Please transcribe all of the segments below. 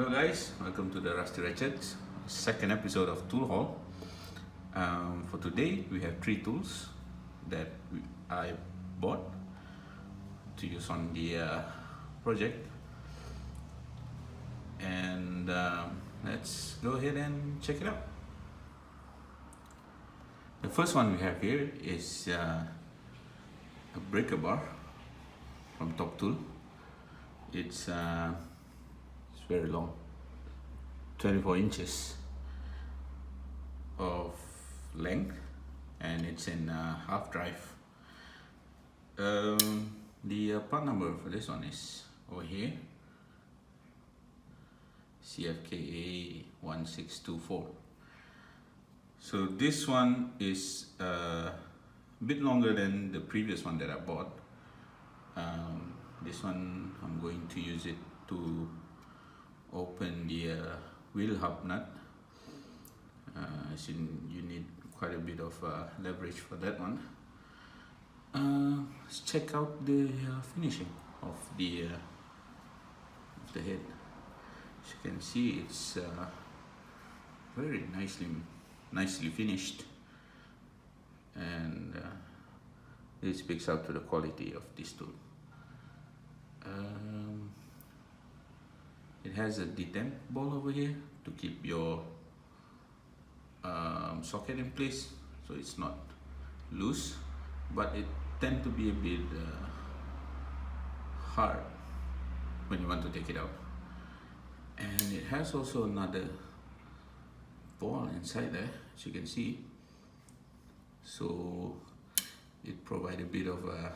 Hello guys, welcome to the Rusty Ratchets, second episode of Tool Haul. For today we have 3 tools that I bought to use on the project, and let's go ahead and check it out. The first one we have here is a breaker bar from Top Tool. It's very long, 24 inches of length, and it's in half drive. The part number for this one is over here, CFKA 1624. So this one is a bit longer than the previous one that I bought. This one I'm going to use it to open the wheel hub nut. So you need quite a bit of leverage for that one. Let's check out the finishing of the head. As you can see, it's very nicely finished, and this speaks out to the quality of this tool. It has a detent ball over here to keep your socket in place, so it's not loose, but it tends to be a bit hard when you want to take it out. And it has also another ball inside there, as you can see, so it provides a bit of a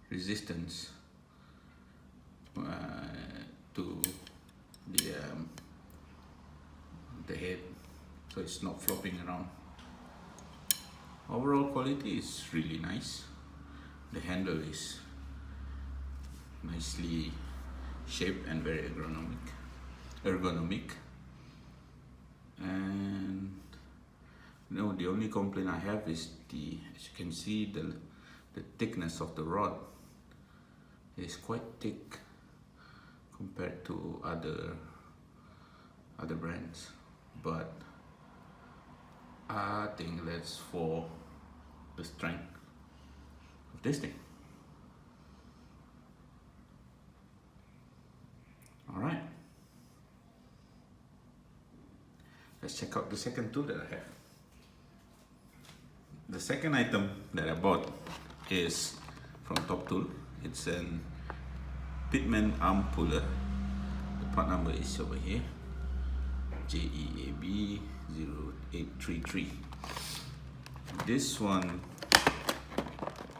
resistance to the head, so it's not flopping around. Overall quality is really nice. The handle is nicely shaped and very ergonomic. And the only complaint I have is as you can see, the thickness of the rod is quite thick compared to other brands, but I think that's for the strength of this thing. Alright, let's check out the second tool that I have. The second item that I bought is from Top Tool. It's an pitman arm puller. The part number is over here, JEAB 0833. This one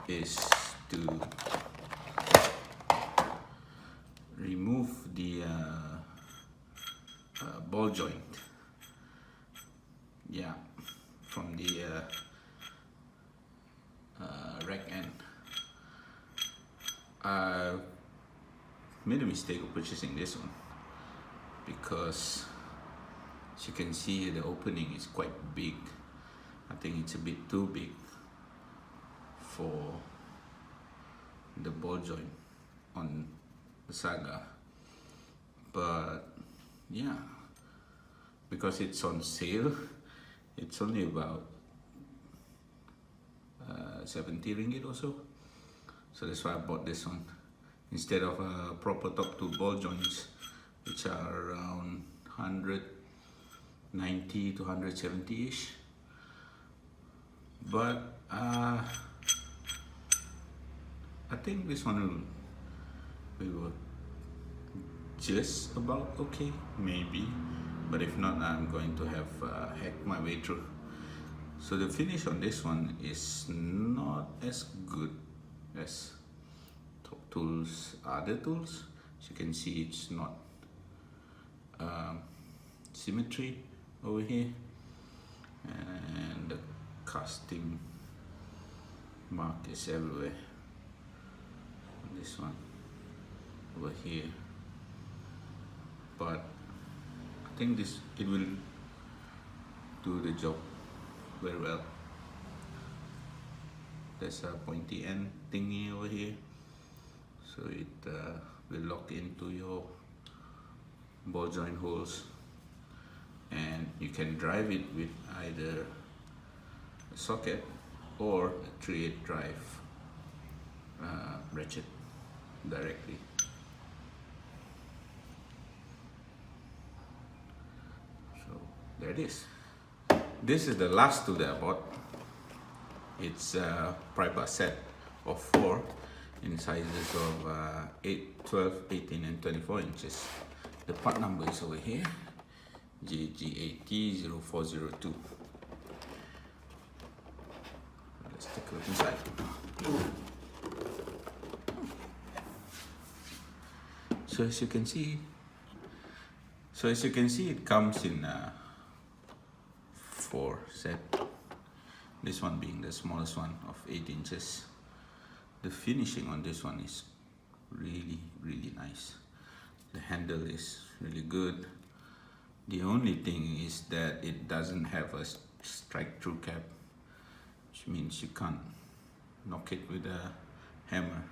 is to remove the ball joint, from the rack end. I made a mistake of purchasing this one because, as you can see, the opening is quite big. I think it's a bit too big for the ball joint on the Saga, but yeah, because it's on sale, it's only about 70 ringgit or so. So that's why I bought this one instead of proper Top Tool ball joints, which are around 190 to 170 ish. But I think this one will just about okay, maybe, but if not, I'm going to have hacked my way through. So the finish on this one is not as good as Top Tool's other tools. As you can see, it's not symmetry over here, and the casting mark is everywhere on this one over here, but I think it will do the job very well. There's a pointy end thingy over here, so it will lock into your ball joint holes, and you can drive it with either a socket or a 3/8 drive ratchet directly. So there it is. This is the last tool that I bought. It's a prybar set of 4 in sizes of 8, 12, 18 and 24 inches. The part number is over here, JG800402. Let's take a look inside. So as you can see, it comes in 4 set. This one being the smallest one of 8 inches. The finishing on this one is really nice. The handle is really good. The only thing is that it doesn't have a strike through cap, which means you can't knock it with a hammer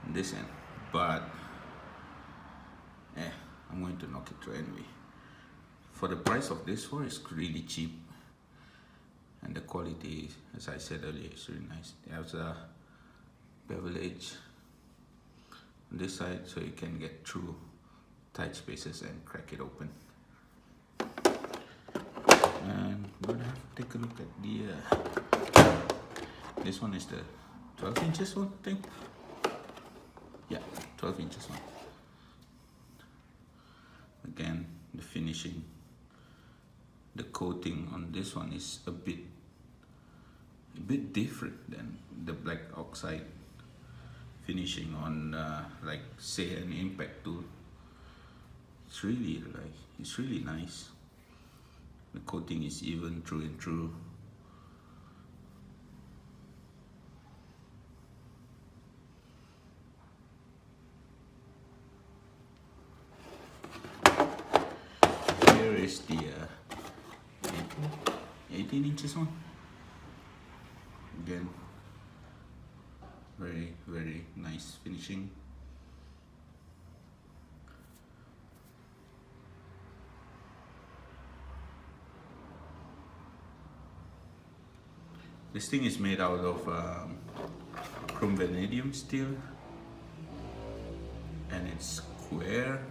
on this end, but I'm going to knock it through anyway. For the price of this one, it's really cheap, and the quality, as I said earlier, is really nice. It has a bevel edge on this side, so you can get through tight spaces and crack it open. And we're gonna have to take a look at the this one is the 12 inches one, I think. Yeah, 12 inches one. Again, the finishing, the coating on this one is a bit different than the black oxide finishing on like say an impact tool. It's really nice. The coating is even through and through. Here is the 18 inches one. Again, very nice finishing. This thing is made out of chrome vanadium steel, and it's square,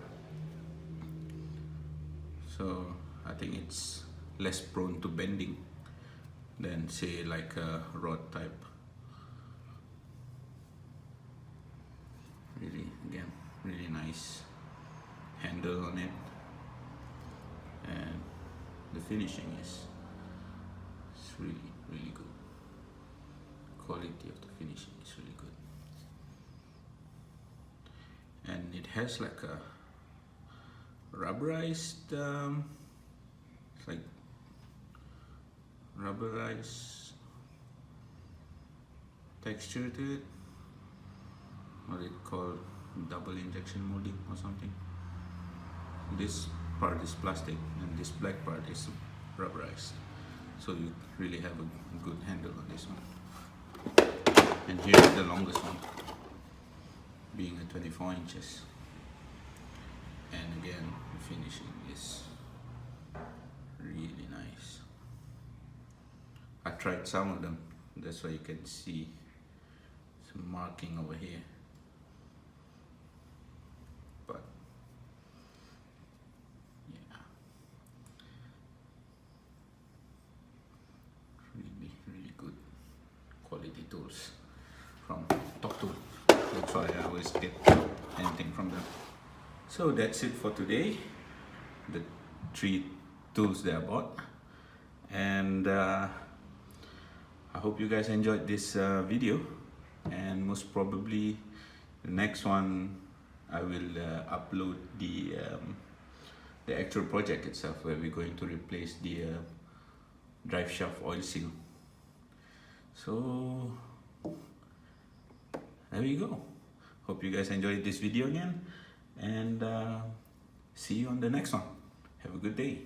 so I think it's less prone to bending than say like a rod type. Really nice handle on it, and the finishing is really good. Quality of the finishing is really good, and it has like a rubberized it's like rubberized texture to it. What it called, double injection molding or something. This part is plastic and this black part is rubberized, so you really have a good handle on this one. And here is the longest one, being a 24 inches. And again, the finishing is really nice. I tried some of them, that's why you can see some marking over here. But yeah, really good quality tools from Top Tool. That's why I always get anything from them. So that's it for today, the 3 tools that I bought, and I hope you guys enjoyed this video, and most probably the next one I will upload the actual project itself, where we're going to replace the drive shaft oil seal. So there we go. Hope you guys enjoyed this video again, and see you on the next one. Have a good day.